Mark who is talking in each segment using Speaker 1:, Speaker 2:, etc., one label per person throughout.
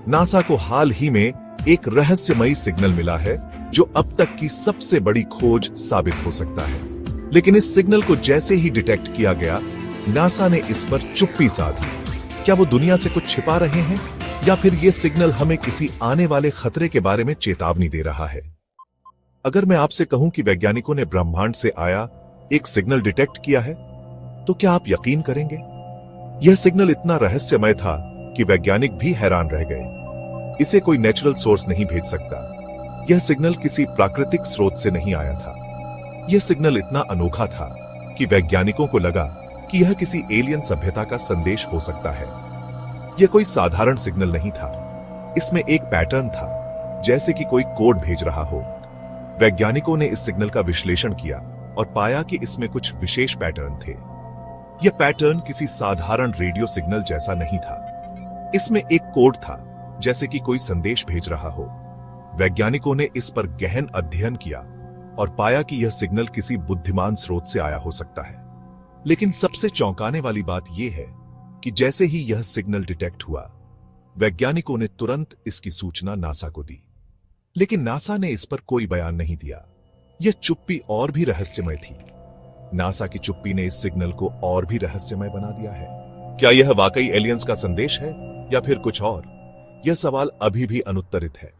Speaker 1: NASA को हाल ही में एक रहस्यमयी सिग्नल मिला है जो अब तक की सबसे बड़ी खोज साबित हो सकता है। लेकिन इस सिग्नल को जैसे ही डिटेक्ट किया गया, नासा ने इस पर चुप्पी साधी। क्या वो दुनिया से कुछ छिपा रहे हैं या फिर ये सिग्नल हमें किसी आने वाले खतरे के बारे में चेतावनी दे रहा है? अगर मैं आपसे कहूं कि वैज्ञानिकों ने ब्रह्मांड से आया एक सिग्नल डिटेक्ट किया है, तो क्या आप यकीन करेंगे? यह सिग्नल इतना रहस्यमय था कि वैज्ञानिक भी हैरान रह गए। इसे कोई नेचुरल सोर्स नहीं भेज सकता। यह सिग्नल किसी प्राकृतिक स्रोत से नहीं आया था। यह सिग्नल इतना अनोखा था कि वैज्ञानिकों को लगा कि यह किसी एलियन सभ्यता का संदेश हो सकता है। यह कोई साधारण सिग्नल नहीं था। इसमें एक पैटर्न था, जैसे कि कोई कोड भेज रहा हो। वैज्ञानिकों ने इस सिग्नल का विश्लेषण किया और पाया कि इसमें कुछ विशेष पैटर्न थे। यह पैटर्न किसी साधारण रेडियो सिग्नल जैसा नहीं था। इसमें एक कोड था, जैसे कि कोई संदेश भेज रहा हो। वैज्ञानिकों ने इस पर गहन अध्ययन किया और पाया कि यह सिग्नल किसी बुद्धिमान स्रोत से आया हो सकता है। लेकिन सबसे चौंकाने वाली बात यह है कि जैसे ही यह सिग्नल डिटेक्ट हुआ, वैज्ञानिकों ने तुरंत इसकी सूचना नासा को दी। लेकिन नासा ने इस पर कोई बयान नहीं दिया। यह चुप्पी और भी रहस्यमय थी। नासा की चुप्पी ने इस सिग्नल को और भी रहस्यमय बना दिया है। क्या यह वाकई एलियंस का संदेश है या फिर कुछ और? यह सवाल अभी भी अनुत्तरित है।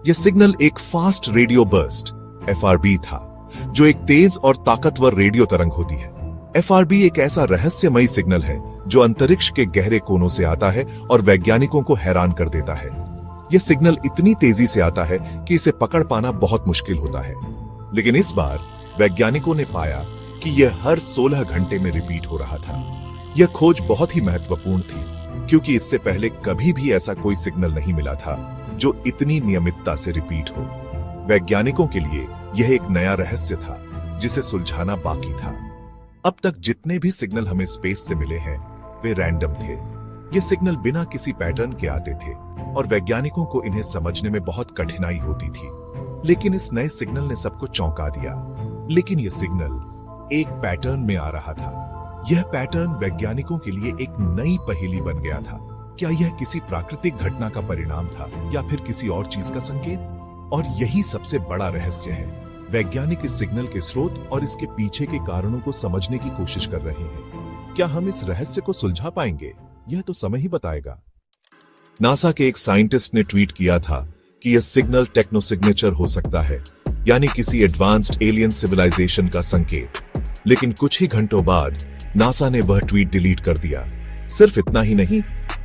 Speaker 1: यह सिग्नल एक फास्ट रेडियो बर्स्ट FRB था, जो एक तेज और ताकतवर रेडियो तरंग होती है। FRB एक ऐसा रहस्यमयी सिग्नल है जो अंतरिक्ष के गहरे कोनों से आता है और वैज्ञानिकों को हैरान कर देता है। यह सिग्नल इतनी तेजी से आता है कि इसे पकड़ पाना बहुत मुश्किल होता है। लेकिन इस बार वैज्ञानिकों ने पाया कि यह हर 16 घंटे में रिपीट हो रहा था। यह खोज बहुत ही महत्वपूर्ण थी, क्योंकि इससे पहले कभी भी ऐसा कोई सिग्नल नहीं मिला था जो इतनी नियमितता से रिपीट हो। वैज्ञानिकों के लिए यह एक नया रहस्य था जिसे सुलझाना बाकी था। अब तक जितने भी सिग्नल हमें स्पेस से मिले हैं, वे रैंडम थे। ये सिग्नल बिना किसी पैटर्न के आते थे और वैज्ञानिकों को इन्हें समझने में बहुत कठिनाई होती थी। लेकिन इस नए सिग्नल ने सबको चौंका दिया। लेकिन यह सिग्नल एक पैटर्न में आ रहा था। यह पैटर्न वैज्ञानिकों के लिए एक नई पहेली बन गया था। क्या यह किसी प्राकृतिक घटना का परिणाम था या फिर किसी और चीज का संकेत? और यही सबसे बड़ा रहस्य है। वैज्ञानिक इस सिग्नल के स्रोत और इसके पीछे के कारणों को समझने की कोशिश कर रहे हैं। क्या हम इस रहस्य को सुलझा पाएंगे? यह तो समय ही बताएगा। नासा के एक साइंटिस्ट ने ट्वीट किया था कि यह सिग्नल टेक्नो सिग्नेचर हो सकता है, यानी किसी एडवांस्ड एलियन सिविलाइजेशन का संकेत। लेकिन कुछ ही घंटों बाद नासा ने वह ट्वीट डिलीट कर दिया। सिर्फ इतना ही नहीं,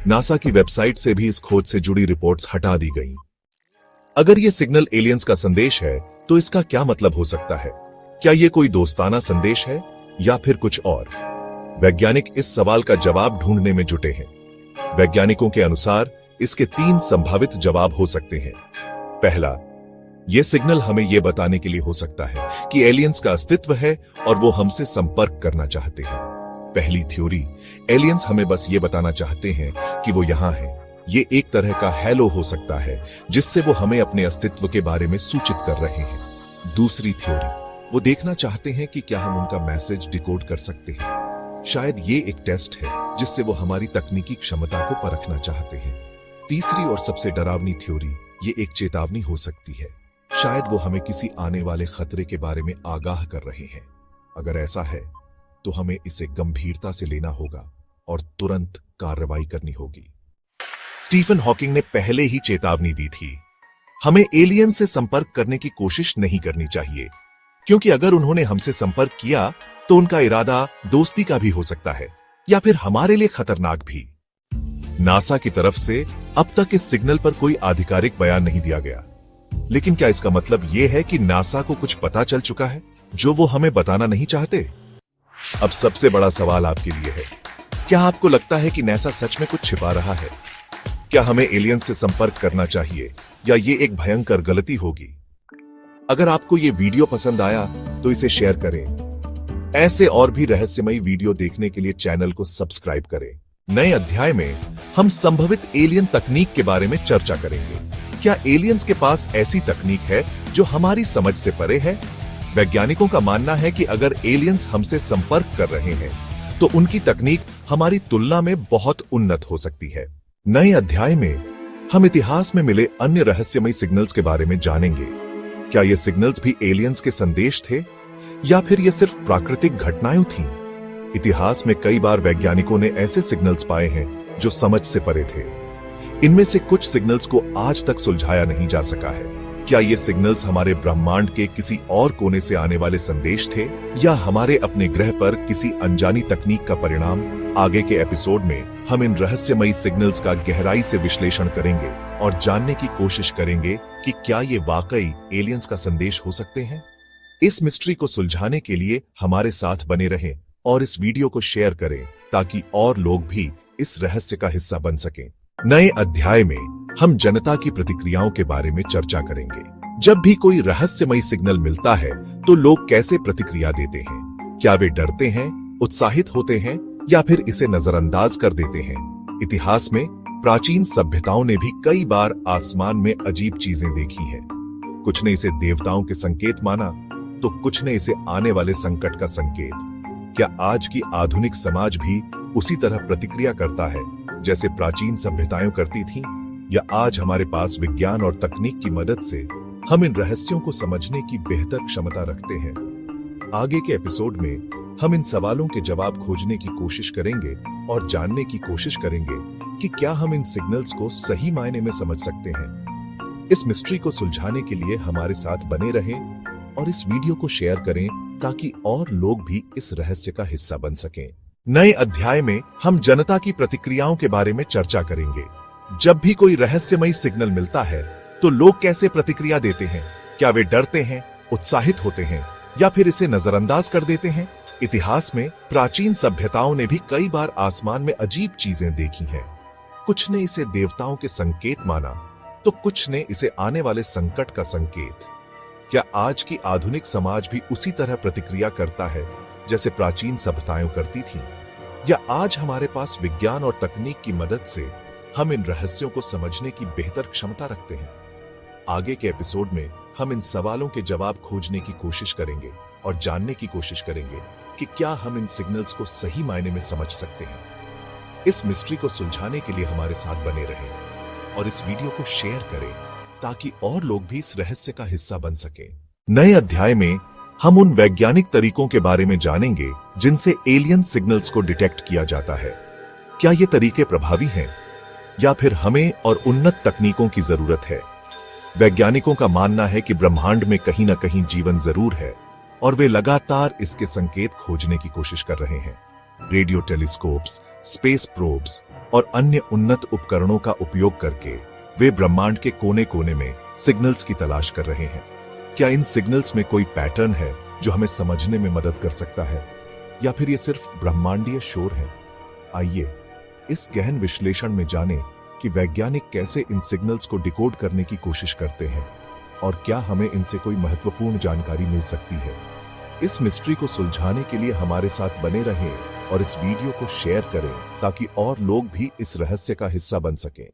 Speaker 1: नासा की वेबसाइट से भी इस खोज से जुड़ी रिपोर्ट्स हटा दी गईं। अगर यह सिग्नल एलियंस का संदेश है, तो इसका क्या मतलब हो सकता है? क्या यह कोई दोस्ताना संदेश है या फिर कुछ और? वैज्ञानिक इस सवाल का जवाब ढूंढने में जुटे हैं। वैज्ञानिकों के अनुसार इसके 3 संभावित जवाब हो सकते हैं। पहला, यह सिग्नल हमें यह बताने के लिए हो सकता है कि एलियंस का अस्तित्व है और वो हमसे संपर्क करना चाहते हैं। पहली थ्योरी, एलियंस हमें बस ये बताना चाहते हैं कि वो यहां हैं। ये एक तरह का हेलो हो सकता है जिससे वो हमें अपने अस्तित्व के बारे में सूचित कर रहे हैं। दूसरी थ्योरी, वो देखना चाहते हैं कि क्या हम उनका मैसेज डिकोड कर सकते हैं। शायद ये एक टेस्ट है जिससे वो हमारी तकनीकी क्षमता को परखना चाहते हैं। तीसरी और सबसे डरावनी थ्योरी, ये एक चेतावनी हो सकती है। शायद वो हमें किसी आने वाले खतरे के बारे में आगाह कर रहे हैं। अगर ऐसा है तो हमें इसे गंभीरता से लेना होगा और तुरंत कार्रवाई करनी होगी। स्टीफन हॉकिंग ने पहले ही चेतावनी दी थी, हमें एलियन से संपर्क करने की कोशिश नहीं करनी चाहिए, क्योंकि अगर उन्होंने हमसे संपर्क किया तो उनका इरादा दोस्ती का भी हो सकता है या फिर हमारे लिए खतरनाक भी। नासा की तरफ से अब तक इस सिग्नल पर कोई आधिकारिक बयान नहीं दिया गया। लेकिन क्या इसका मतलब यह है कि नासा को कुछ पता चल चुका है जो वो हमें बताना नहीं चाहते? अब सबसे बड़ा सवाल आपके लिए है, क्या आपको लगता है कि नासा सच में कुछ छिपा रहा है? क्या हमें एलियन से संपर्क करना चाहिए या ये एक भयंकर गलती होगी? अगर आपको ये वीडियो पसंद आया तो इसे शेयर करें। ऐसे और भी रहस्यमयी वीडियो देखने के लिए चैनल को सब्सक्राइब करें। नए अध्याय में हम संभवित एलियन तकनीक के बारे में चर्चा करेंगे। क्या एलियंस के पास ऐसी तकनीक है जो हमारी समझ से परे है? वैज्ञानिकों का मानना है कि अगर एलियंस हमसे संपर्क कर रहे हैं तो उनकी तकनीक हमारी तुलना में बहुत उन्नत हो सकती है। नए अध्याय में हम इतिहास में मिले अन्य रहस्यमयी सिग्नल्स के बारे में जानेंगे। क्या ये सिग्नल्स भी एलियंस के संदेश थे या फिर ये सिर्फ प्राकृतिक घटनाएं थीं? इतिहास में कई बार वैज्ञानिकों ने ऐसे सिग्नल्स पाए हैं जो समझ से परे थे। इनमें से कुछ सिग्नल्स को आज तक सुलझाया नहीं जा सका है। क्या ये सिग्नल्स हमारे ब्रह्मांड के किसी और कोने से आने वाले संदेश थे या हमारे अपने ग्रह पर किसी अनजानी तकनीक का परिणाम? आगे के एपिसोड में हम इन रहस्यमयी सिग्नल्स का गहराई से विश्लेषण करेंगे और जानने की कोशिश करेंगे कि क्या ये वाकई एलियंस का संदेश हो सकते हैं। इस मिस्ट्री को सुलझाने के लिए हमारे साथ बने रहें और इस वीडियो को शेयर करें ताकि और लोग भी इस रहस्य का हिस्सा बन सकें। नए अध्याय में हम जनता की प्रतिक्रियाओं के बारे में चर्चा करेंगे। जब भी कोई रहस्यमयी सिग्नल मिलता है तो लोग कैसे प्रतिक्रिया देते हैं? क्या वे डरते हैं, उत्साहित होते हैं या फिर इसे नजरअंदाज कर देते हैं? इतिहास में प्राचीन सभ्यताओं ने भी कई बार आसमान में अजीब चीजें देखी हैं। कुछ ने इसे देवताओं के संकेत माना तो कुछ ने इसे आने वाले संकट का संकेत। क्या आज की आधुनिक समाज भी उसी तरह प्रतिक्रिया करता है जैसे प्राचीन सभ्यताएं करती थीं? या आज हमारे पास विज्ञान और तकनीक की मदद से हम इन रहस्यों को समझने की बेहतर क्षमता रखते हैं? आगे के एपिसोड में हम इन सवालों के जवाब खोजने की कोशिश करेंगे और जानने की कोशिश करेंगे कि क्या हम इन सिग्नल्स को सही मायने में समझ सकते हैं। इस मिस्ट्री को सुलझाने के लिए हमारे साथ बने रहें और इस वीडियो को शेयर करें ताकि और लोग भी इस रहस्य का हिस्सा बन सकें। नए अध्याय में हम जनता की प्रतिक्रियाओं के बारे में चर्चा करेंगे। जब भी कोई रहस्यमयी सिग्नल मिलता है तो लोग कैसे प्रतिक्रिया देते हैं? क्या वे डरते हैं, उत्साहित होते हैं या फिर इसे नजरअंदाज कर देते हैं? इतिहास में प्राचीन सभ्यताओं ने भी कई बार आसमान में अजीब चीजें देखी हैं। कुछ ने इसे देवताओं के संकेत माना तो कुछ ने इसे आने वाले संकट का संकेत। क्या आज की आधुनिक समाज भी उसी तरह प्रतिक्रिया करता है जैसे प्राचीन सभ्यताएं करती थीं? या आज हमारे पास विज्ञान और तकनीक की मदद से हम इन रहस्यों को समझने की बेहतर क्षमता रखते हैं? आगे के एपिसोड में हम इन सवालों के जवाब खोजने की कोशिश करेंगे और जानने की कोशिश करेंगे कि क्या हम इन सिग्नल्स को सही मायने में समझ सकते हैं। इस मिस्ट्री को सुलझाने के लिए हमारे साथ बने रहें और इस वीडियो को शेयर करें ताकि और लोग भी इस रहस्य का हिस्सा बन सकें। नए अध्याय में हम उन वैज्ञानिक तरीकों के बारे में जानेंगे जिनसे एलियन सिग्नल्स को डिटेक्ट किया जाता है। क्या ये तरीके प्रभावी हैं या फिर हमें और उन्नत तकनीकों की जरूरत है? वैज्ञानिकों का मानना है कि ब्रह्मांड में कहीं ना कहीं जीवन जरूर है और वे लगातार इसके संकेत खोजने की कोशिश कर रहे हैं। रेडियो टेलीस्कोप्स, स्पेस प्रोब्स और अन्य उन्नत उपकरणों का उपयोग करके वे ब्रह्मांड के कोने कोने में सिग्नल्स की तलाश कर रहे हैं। क्या इन सिग्नल्स में कोई पैटर्न है जो हमें समझने में मदद कर सकता है या फिर ये सिर्फ ब्रह्मांडीय शोर है? आइए इस गहन विश्लेषण में जानें कि वैज्ञानिक कैसे इन सिग्नल्स को डिकोड करने की कोशिश करते हैं और क्या हमें इनसे कोई महत्वपूर्ण जानकारी मिल सकती है। इस मिस्ट्री को सुलझाने के लिए हमारे साथ बने रहें और इस वीडियो को शेयर करें ताकि और लोग भी इस रहस्य का हिस्सा बन सकें।